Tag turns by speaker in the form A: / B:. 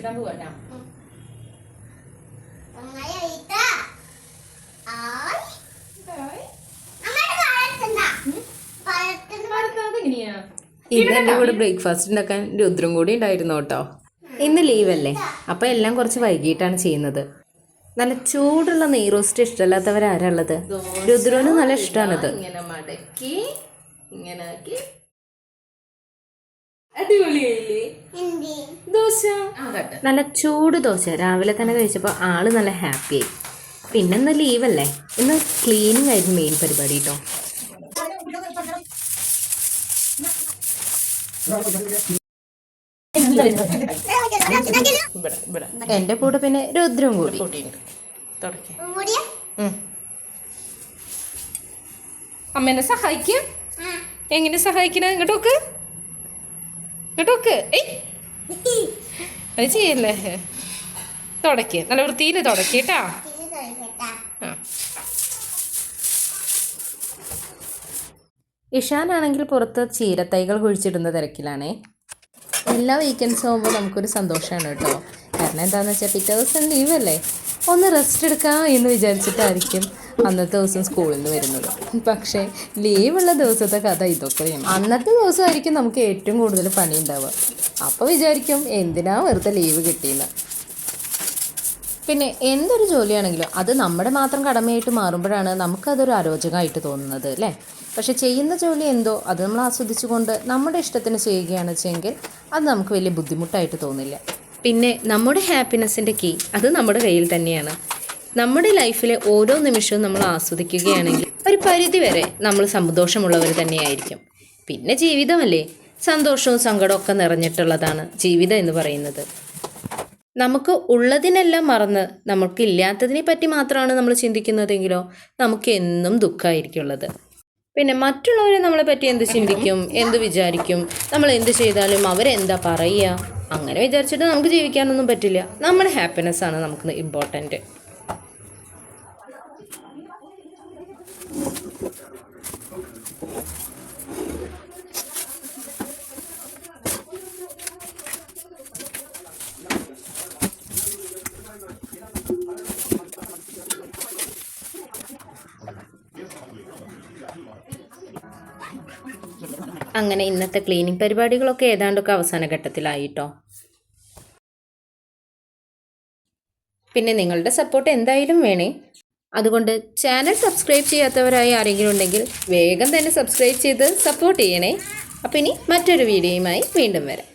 A: ചുടാൻ പോവാ.
B: ഇന്ന് എൻ്റെ കൂടെ ബ്രേക്ക്ഫാസ്റ്റ് ഉണ്ടാക്കാൻ രുദ്രം കൂടി ഉണ്ടായിരുന്നു കേട്ടോ. ഇന്ന് ലീവല്ലേ, അപ്പോൾ എല്ലാം കുറച്ച് വൈകിട്ടാണ് ചെയ്യുന്നത്. നല്ല ചൂടുള്ള നെയ് റോസ്റ്റ് ഇഷ്ടമല്ലാത്തവരാരുള്ളത്? രുദ്രന് നല്ല ഇഷ്ടമാണിത്.
A: ഇങ്ങനെ മടക്കി ഇങ്ങനെ ആക്കി അടിപൊളിയായില്ലേ ദോശ.
B: നല്ല ചൂട് ദോശ രാവിലെ തന്നെ കഴിച്ചപ്പോൾ ആള് നല്ല ഹാപ്പിയായി. പിന്നെ ഇന്ന് ലീവല്ലേ, ഇന്ന് ക്ലീനിങ് ആയിരുന്നു മെയിൻ പരിപാടി കേട്ടോ. എന്റെ കൂടെ പിന്നെ രുദ്രം കൂടി.
A: അമ്മേനെ സഹായിക്കും. എങ്ങനെ സഹായിക്കണ? ഇങ്ങോട്ടോക്ക് ഇങ്ങോട്ടോക്ക്. അത് ചെയ്യല്ലേ, തുടക്ക് നല്ല വൃത്തിയിൽ തുടക്കേട്ടാ.
B: ഇഷാനാണെങ്കിൽ പുറത്ത് ചീരത്തൈകൾ കുഴിച്ചിടുന്ന തിരക്കിലാണേ. എല്ലാ വീക്കെൻഡ്സും ആകുമ്പോൾ നമുക്കൊരു സന്തോഷമാണ് കേട്ടോ. കാരണം എന്താണെന്ന് വെച്ചാൽ പിറ്റേ ദിവസം ലീവല്ലേ, ഒന്ന് റെസ്റ്റ് എടുക്കാം എന്ന് വിചാരിച്ചിട്ടായിരിക്കും അന്നത്തെ ദിവസം സ്കൂളിൽ നിന്ന് വരുന്നത്. പക്ഷേ ലീവുള്ള ദിവസത്തെ കഥ ഇതൊക്കെയാണ്. അന്നത്തെ ദിവസമായിരിക്കും നമുക്ക് ഏറ്റവും കൂടുതൽ പണി ഉണ്ടാവുക. അപ്പോൾ വിചാരിക്കും എന്തിനാ വെറുതെ ലീവ് കിട്ടിയെന്ന്. പിന്നെ എന്തൊരു ജോലിയാണെങ്കിലും അത് നമ്മുടെ മാത്രം കടമയായിട്ട് മാറുമ്പോഴാണ് നമുക്കതൊരു അരോചകമായിട്ട് തോന്നുന്നത് അല്ലേ. പക്ഷെ ചെയ്യുന്ന ജോലി എന്തോ അത് നമ്മൾ ആസ്വദിച്ചുകൊണ്ട് നമ്മുടെ ഇഷ്ടത്തിന് ചെയ്യുകയാണ് വെച്ചെങ്കിൽ അത് നമുക്ക് വലിയ ബുദ്ധിമുട്ടായിട്ട് തോന്നില്ല. പിന്നെ നമ്മുടെ ഹാപ്പിനെസ്സിൻ്റെ കീ അത് നമ്മുടെ കയ്യിൽ തന്നെയാണ്. നമ്മുടെ ലൈഫിലെ ഓരോ നിമിഷവും നമ്മൾ ആസ്വദിക്കുകയാണെങ്കിൽ ഒരു പരിധി വരെ നമ്മൾ സന്തോഷമുള്ളവർ തന്നെയായിരിക്കും. പിന്നെ ജീവിതമല്ലേ, സന്തോഷവും സങ്കടവും ഒക്കെ നിറഞ്ഞിട്ടുള്ളതാണ് ജീവിതം എന്ന് പറയുന്നത്. നമുക്ക് ഉള്ളതിനെല്ലാം മറന്ന് നമുക്ക് ഇല്ലാത്തതിനെ പറ്റി മാത്രമാണ് നമ്മൾ ചിന്തിക്കുന്നതെങ്കിലോ നമുക്ക് എന്നും ദുഃഖമായിരിക്കുള്ളത്. പിന്നെ മറ്റുള്ളവരെ നമ്മളെ പറ്റി എന്ത് ചിന്തിക്കും, എന്ത് വിചാരിക്കും, നമ്മൾ എന്ത് ചെയ്താലും അവരെന്താ പറയുക, അങ്ങനെ വിചാരിച്ചിട്ട് നമുക്ക് ജീവിക്കാനൊന്നും പറ്റില്ല. നമ്മുടെ ഹാപ്പിനെസ്സാണ് നമുക്ക് ഇമ്പോർട്ടൻറ്റ്. അങ്ങനെ ഇന്നത്തെ ക്ലീനിങ് പരിപാടികളൊക്കെ ഏതാണ്ടൊക്കെ അവസാന ഘട്ടത്തിലായിട്ടോ. പിന്നെ നിങ്ങളുടെ സപ്പോർട്ട് എന്തായാലും വേണേ. അതുകൊണ്ട് ചാനൽ സബ്സ്ക്രൈബ് ചെയ്യാത്തവരായി ആരെങ്കിലും ഉണ്ടെങ്കിൽ വേഗം തന്നെ സബ്സ്ക്രൈബ് ചെയ്ത് സപ്പോർട്ട് ചെയ്യണേ. അപ്പോൾ ഇനി മറ്റൊരു വീഡിയോയുമായി വീണ്ടും വരാം.